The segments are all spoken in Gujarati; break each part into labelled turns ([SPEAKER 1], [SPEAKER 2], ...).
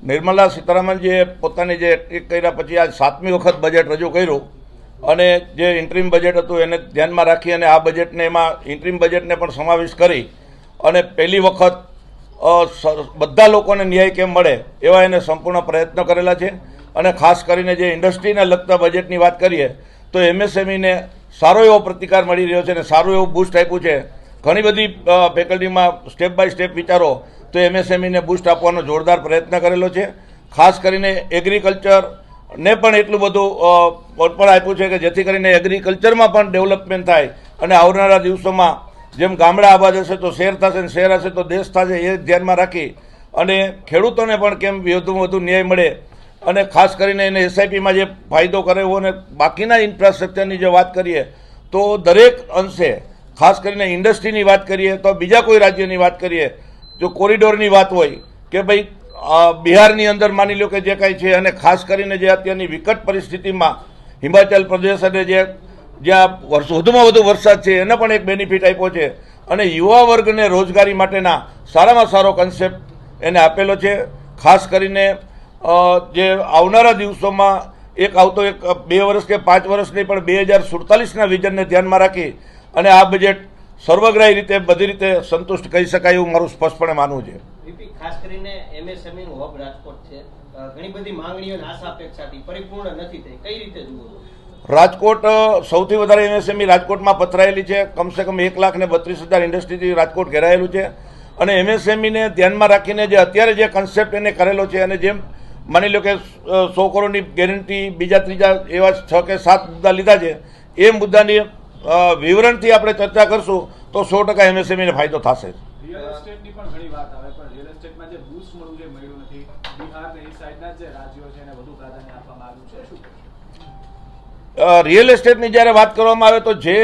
[SPEAKER 1] નિર્મલા સીતારામનજીએ પોતાની જે એક કર્યા પછી આજ 7મી વખત બજેટ રજૂ કર્યું અને જે ઇન્ટરિમ બજેટ હતું એને ધ્યાનમાં રાખી અને આ બજેટને એમાં ઇન્ટરિમ બજેટને પણ સમાવેશ કરી અને પહેલી વખત બધા લોકોને ન્યાય કેમ મળે એવા એને સંપૂર્ણ પ્રયત્નો કરેલા છે અને ખાસ કરીને જે ઇન્ડસ્ટ્રીને લગતા બજેટની વાત કરીએ તો એમએસએમઈને સારો એવો પ્રતિકાર મળી રહ્યો છે અને સારું એવું બૂસ્ટ આપ્યું છે. ઘણી બધી ફેકલ્ટીમાં સ્ટેપ બાય સ્ટેપ વિચારો તો એમએસએમઈને બૂસ્ટ આપવાનો જોરદાર પ્રયત્ન કરેલો છે. ખાસ કરીને એગ્રીકલ્ચરને પણ એટલું બધું પણ આપ્યું છે કે જેથી કરીને એગ્રીકલ્ચરમાં પણ ડેવલપમેન્ટ થાય અને આવનારા દિવસોમાં જેમ ગામડા આબાદ હશે તો શહેર થશે અને શહેર હશે તો દેશ થશે એ ધ્યાનમાં રાખી અને ખેડૂતોને પણ કેમ વધુમાં વધુ ન્યાય મળે અને ખાસ કરીને એને એસઆઈપીમાં જે ફાયદો કરેવો અને બાકીના ઇન્ફ્રાસ્ટ્રક્ચરની જે વાત કરીએ તો દરેક અંશે ખાસ કરીને ઇન્ડસ્ટ્રીની વાત કરીએ તો બીજા કોઈ રાજ્યની વાત કરીએ જો કોરિડોરની વાત હોય કે ભાઈ બિહારની અંદર માની લો કે જે કાંઈ છે અને ખાસ કરીને જે અત્યારની વિકટ પરિસ્થિતિમાં હિમાચલ પ્રદેશ અને જ્યાં વધુમાં વધુ વરસાદ છે એને પણ એક બેનિફિટ આપ્યો છે અને યુવા વર્ગને રોજગારી માટેના સારામાં સારો કન્સેપ્ટ એને આપેલો છે. ખાસ કરીને જે આવનારા દિવસોમાં એક 2 વર્ષ કે 5 વર્ષ નહીં પણ 2047ના વિઝનને ધ્યાનમાં રાખી અને આ બજેટ સર્વગ્રાહી રીતે બધી રીતે સંતુષ્ટ કહી શકાય એવું મારું સ્પષ્ટપણે માનવું છે.
[SPEAKER 2] ખાસ કરીને એમએસએમઈ નું હબ રાજકોટ છે, ઘણી બધી માંગણીઓ અને આશા અપેક્ષાથી પરિપૂર્ણ નથી થઈ, કઈ રીતે જુઓ?
[SPEAKER 1] રાજકોટ સૌથી વધારે એમએસએમઈ રાજકોટમાં પથરાયેલી છે. કમસે કમ 1,32,000 ઇન્ડસ્ટ્રીથી રાજકોટ ઘેરાયેલું છે અને એમએસએમઈને ધ્યાનમાં રાખીને જે અત્યારે જે કન્સેપ્ટ એને કરેલો છે અને જેમ માની લો કે 100 કરોડની ગેરંટી બીજા ત્રીજા એવા 6 કે 7 મુદ્દા લીધા છે. એ મુદ્દાની વિવરણથી આપણે ચર્ચા કરશું તો 100% એમએસએમઈને ફાયદો થશે.
[SPEAKER 3] રિયલ એસ્ટેટની પણ ઘણી વાત આવે પણ રિયલ એસ્ટેટમાં જે બૂસ્ટ મળ્યું છે મળ્યું નથી. બિહાર ને એ સાઈડના જે રાજ્યો છે એને વધુ પ્રાધાન્ય આપવામાં આવ્યું છે. શું
[SPEAKER 1] રિયલ એસ્ટેટની જ્યારે વાત કરવામાં આવે તો જે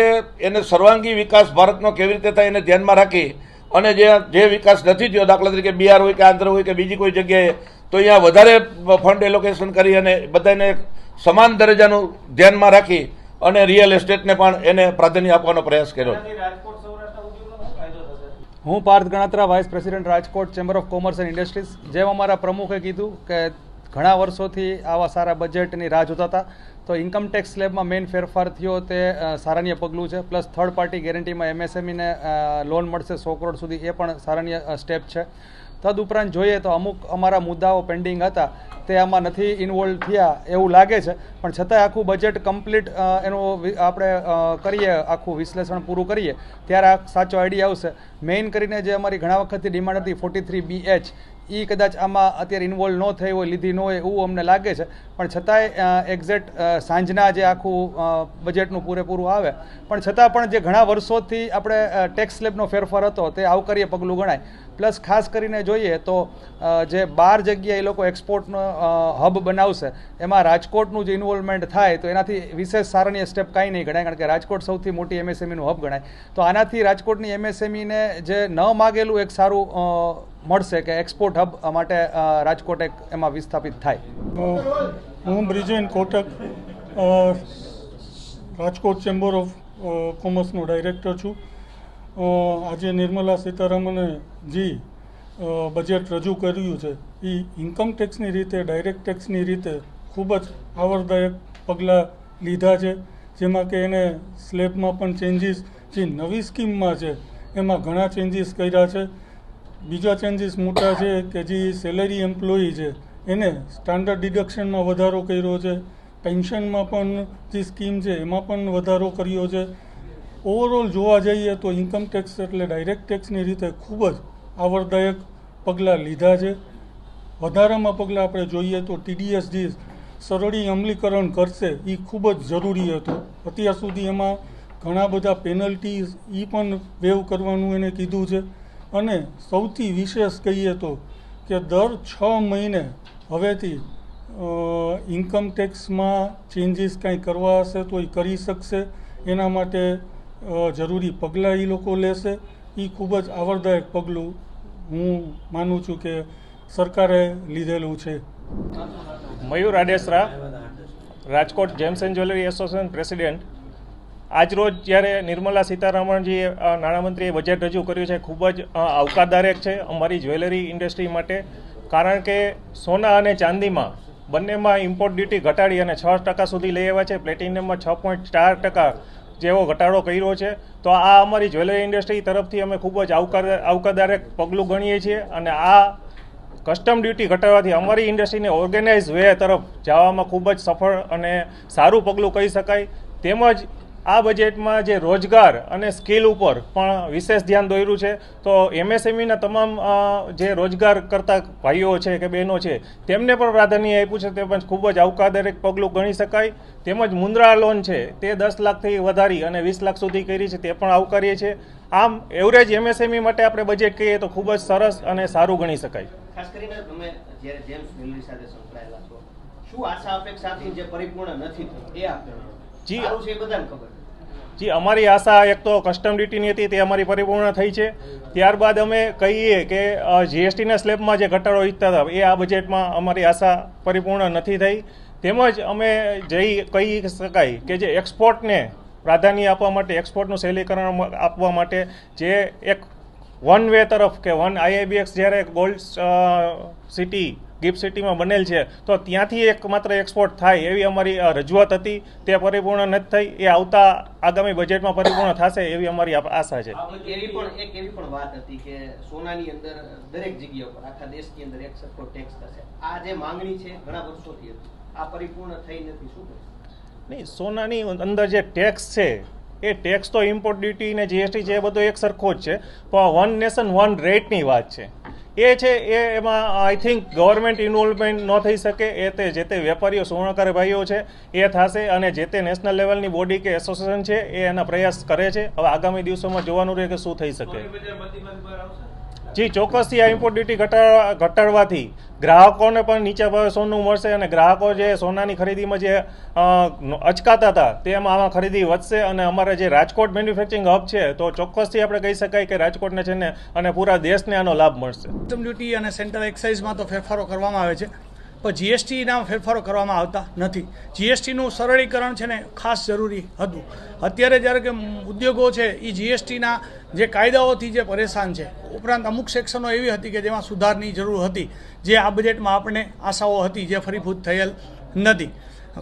[SPEAKER 1] એને સર્વાંગી વિકાસ ભારતનો કેવી રીતે થાય એને ધ્યાનમાં રાખી અને જે વિકાસ નથી થયો, દાખલા તરીકે બિહાર હોય કે આંધ્ર હોય કે બીજી કોઈ જગ્યાએ, તો અહીંયા વધારે ફંડ એલોકેશન કરી અને બધાને સમાન દરજ્જાનું ધ્યાનમાં રાખી અને રિયલ એસ્ટેટને પણ એને પ્રાધાન્ય આપવાનો પ્રયાસ કર્યો.
[SPEAKER 4] હું Parth Ganatra, vice president Rajkot chamber of commerce and industries. જેમ અમારા પ્રમુખે કીધું કે ઘણા વર્ષોથી આવા સારા બજેટની રાહ જોતા હતા તો ઇન્કમટેક્સ સ્લેબમાં મેઇન ફેરફાર થયો તે સારાન્ય પગલું છે. પ્લસ થર્ડ પાર્ટી ગેરંટીમાં એમએસએમઈને લોન મળશે 100 કરોડ સુધી, એ પણ સારાન્ય સ્ટેપ છે. તદુપરાંત જોઈએ તો અમુક અમારા મુદ્દાઓ પેન્ડિંગ હતા તે આમાં નથી ઇન્વોલ્વ થયા એવું લાગે છે, પણ છતાંય આખું બજેટ કમ્પ્લીટ એનું આપણે કરીએ, આખું વિશ્લેષણ પૂરું કરીએ ત્યારે આ સાચો આઈડિયા આવશે. મેઇન કરીને જે અમારી ઘણા વખતથી ડિમાન્ડ હતી 43BH એ કદાચ આમાં અત્યારે ઇન્વોલ્વ ન થઈ હોય, લીધી ન હોય એવું અમને લાગે છે, પણ છતાંય એક્ઝેક્ટ સાંજના જે આખું બજેટનું પૂરેપૂરું આવે પણ છતાં પણ જે ઘણા વર્ષોથી આપણે ટેક્સ સ્લેબનો ફેરફાર હતો તે આવકાર્ય પગલું ગણાય. પ્લસ ખાસ કરીને જોઈએ તો જે 12 જગ્યાએ એ લોકો એક્સપોર્ટનો હબ બનાવશે એમાં રાજકોટનું જે ઇન્વોલ્વમેન્ટ થાય તો એનાથી વિશેષ સારાન્ય સ્ટેપ કાંઈ નહીં ગણાય, કારણ કે રાજકોટ સૌથી મોટી એમએસએમઈનું હબ ગણાય. તો આનાથી રાજકોટની એમએસએમઈને જે ન માગેલું એક સારું મળશે કે એક્સપોર્ટ હબ માટે રાજકોટ એક એમાં વિસ્થાપિત થાય.
[SPEAKER 5] હું બ્રિજેન કોટક, રાજકોટ ચેમ્બર ઓફ કોમર્સનો ડાયરેક્ટર છું. આજે નિર્મલા સીતારામને જે બજેટ રજૂ કર્યું છે એ ઇન્કમ ટેક્સની રીતે, ડાયરેક્ટ ટેક્સની રીતે ખૂબ જ આવરદાયક પગલાં લીધા છે. જેમાં કે એને સ્લેબમાં પણ ચેન્જીસ, જે નવી સ્કીમમાં છે એમાં ઘણા ચેન્જીસ કર્યા છે. બીજા ચેન્જીસ મોટા છે કે જે સેલેરી એમ્પ્લોયી છે એને સ્ટાન્ડર્ડ ડિડક્શનમાં વધારો કર્યો છે. પેન્શનમાં પણ જે સ્કીમ છે એમાં પણ વધારો કર્યો છે. ઓવરઓલ જોવા જઈએ તો ઇન્કમ ટેક્સ એટલે ડાયરેક્ટ ટેક્સની રીતે ખૂબ જ આવરદાયક પગલાં લીધા છે. વધારામાં પગલાં આપણે જોઈએ તો TDS જે સરળી અમલીકરણ કરશે એ ખૂબ જ જરૂરી હતું. અત્યાર સુધી એમાં ઘણા બધા પેનલ્ટીઝ એ પણ વેવ કરવાનું એને કીધું છે. અને સૌથી વિશેષ કહીએ તો કે દર 6 મહિને હવેથી ઇન્કમ ટેક્સમાં ચેન્જીસ કાંઈ કરવા હશે તો એ કરી શકશે. એના માટે જરૂરી પગલાં એ લોકો લેશે. એ ખૂબ જ આવરદાયક પગલું હું માનું છું કે સરકારે લીધેલું છે.
[SPEAKER 6] Mayur Adesara, Rajkot gems and jewellery association president. આજરોજ જ્યારે નિર્મલા સીતારામનજીએ નાણામંત્રીએ બજેટ રજૂ કર્યું છે ખૂબ જ આવકારદાયક છે અમારી જ્વેલરી ઇન્ડસ્ટ્રી માટે. કારણ કે સોના અને ચાંદીમાં બંનેમાં ઇમ્પોર્ટ ડ્યુટી ઘટાડી અને 6% સુધી લઈ આવ્યા છે. પ્લેટિનિયમમાં 6.4% જેવો ઘટાડો કર્યો છે. તો આ અમારી જ્વેલરી ઇન્ડસ્ટ્રી તરફથી અમે ખૂબ જ આવકારદાયક પગલું ગણીએ છીએ અને આ કસ્ટમ ડ્યુટી ઘટાડવાથી અમારી ઇન્ડસ્ટ્રીને ઓર્ગેનાઇઝ વે તરફ જવામાં ખૂબ જ સફળ અને સારું પગલું કહી શકાય. તેમજ આ બજેટમાં જે રોજગાર અને સ્કિલ ઉપર પણ વિશેષ ધ્યાન દોર્યું છે. તો એમએસએમઈના તમામ જે રોજગાર કરતા ભાઈઓ છે કે બહેનો છે તેમને પણ પ્રાધાન્ય આપ્યું છે. તે પણ ખૂબ જ આવકારદાયક પગલું ગણી શકાય. તેમજ મુદ્રા લોન છે તે 10 લાખથી વધારી અને 20 લાખ સુધી કરી છે, તે પણ આવકારીએ છીએ. આમ એવરેજ એમએસએમઈ માટે આપણે બજેટ કહીએ તો ખૂબ જ સરસ અને સારું ગણી શકાય.
[SPEAKER 2] ખાસ કરીને તમે જ્યારે જેમ્સ જ્વેલરી સાથે સંકળાયેલા છો, શું આશા અપેક્ષાથી જે પરિપૂર્ણ નથી થયું એ આપ જણાવો.
[SPEAKER 6] જી.
[SPEAKER 2] સારું છે એ બધાને ખબર છે.
[SPEAKER 6] જી, અમારી આશા એક તો કસ્ટમ ડ્યુટીની હતી તે અમારી પરિપૂર્ણ થઈ છે. ત્યારબાદ અમે કહીએ કે જીએસટીના સ્લેબમાં જે ઘટાડો ઈચ્છતા હતા એ આ બજેટમાં અમારી આશા પરિપૂર્ણ નથી થઈ. તેમજ અમે કહી શકાય કે જે એક્સપોર્ટને પ્રાધાન્ય આપવા માટે, એક્સપોર્ટનું સહેલીકરણ આપવા માટે જે એક વન વે તરફ કે વન IIBX જ્યારે ગોલ્ડ સિટી ગિફ્ટ સિટીમાં બનેલ છે તો ત્યાંથી એકમાત્ર એક્સપોર્ટ થાય એવી અમારી રજૂઆત હતી. તે પરિપૂર્ણ નથી થઈ. એ આવતા આગામી બજેટમાં પરિપૂર્ણ થશે એવી અમારી આશા છે.
[SPEAKER 2] એક એવી પણ વાત હતી કે સોનાની અંદર દરેક જગ્યા પર આખા દેશની અંદર એક સરખો ટેક્સ થશે. આ જે માંગણી છે ઘણા વર્ષોથી હતી, આ પરિપૂર્ણ થઈ નથી. શું
[SPEAKER 6] નહીં, સોનાની અંદર જે ટેક્સ છે એ ટેક્સ તો ઇમ્પોર્ટ ડ્યુટી ને જીએસટી છે એ બધો એક સરખો જ છે. પણ વન નેશન વન રેટની વાત છે એ છે. એમાં આઈ થિંક ગવર્મેન્ટ ઇન્વોલ્વમેન્ટ ન થઈ શકે. જે તે વેપારીઓ સોનાકાર ભાઈઓ છે એ થશે અને જે તે નેશનલ લેવલની બોડી કે એસોસિએશન છે એ એના પ્રયાસ કરે છે. હવે આગામી દિવસોમાં જોવાનું રહે કે શું થઈ શકે. જી, ચોક્કસથી આ ઇમ્પોર્ટ ડ્યુટી ઘટાડવાથી ગ્રાહકોને પણ નીચા ભાવે સોનું મળશે અને ગ્રાહકો જે સોનાની ખરીદીમાં જે અચકાતા હતા તેમાં આમાં ખરીદી વધશે. અને અમારે જે રાજકોટ મેન્યુફેક્ચરિંગ હબ છે તો ચોક્કસથી આપણે કહી શકાય કે રાજકોટને છે ને અને પૂરા દેશને આનો લાભ મળશે.
[SPEAKER 7] કસ્ટમ ડ્યુટી અને સેન્ટ્રલ એક્સાઇઝમાં તો ફેરફારો કરવામાં આવે છે, પણ જીએસટીના ફેરફારો કરવામાં આવતા નથી. જીએસટીનું સરળીકરણ છે ને ખાસ જરૂરી હતું. અત્યારે જ્યારે કે ઉદ્યોગો છે એ જીએસટીના જે કાયદાઓથી જે પરેશાન છે, ઉપરાંત અમુક સેક્શનો એવી હતી કે જેમાં સુધારની જરૂર હતી, જે આ બજેટમાં આપણને આશાઓ હતી જે ફરીભૂત થયેલ નથી.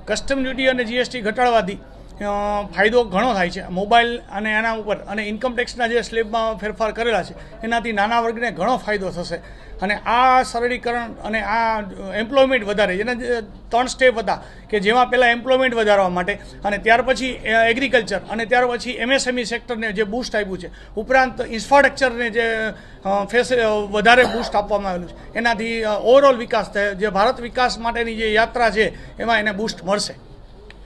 [SPEAKER 7] કસ્ટમ ડ્યુટી અને જીએસટી ઘટાડવાથી ફાયદો ઘણો થાય છે મોબાઈલ અને એના ઉપર, અને ઇન્કમટેક્સના જે સ્લેબમાં ફેરફાર કરેલા છે એનાથી નાના વર્ગને ઘણો ફાયદો થશે. અને આ સરળીકરણ અને આ એમ્પ્લોયમેન્ટ વધારે, જેના 3 સ્ટેપ હતા કે જેમાં પહેલાં એમ્પ્લોયમેન્ટ વધારવા માટે અને ત્યાર પછી એગ્રીકલ્ચર અને ત્યાર પછી MSME સેક્ટરને જે બૂસ્ટ આપ્યું છે, ઉપરાંત ઇન્ફ્રાસ્ટ્રક્ચરને જે વધારે બૂસ્ટ આપવામાં આવેલું છે, એનાથી ઓવરઓલ વિકાસ થાય. જે ભારત વિકાસ માટેની જે યાત્રા છે એમાં એને બૂસ્ટ મળશે.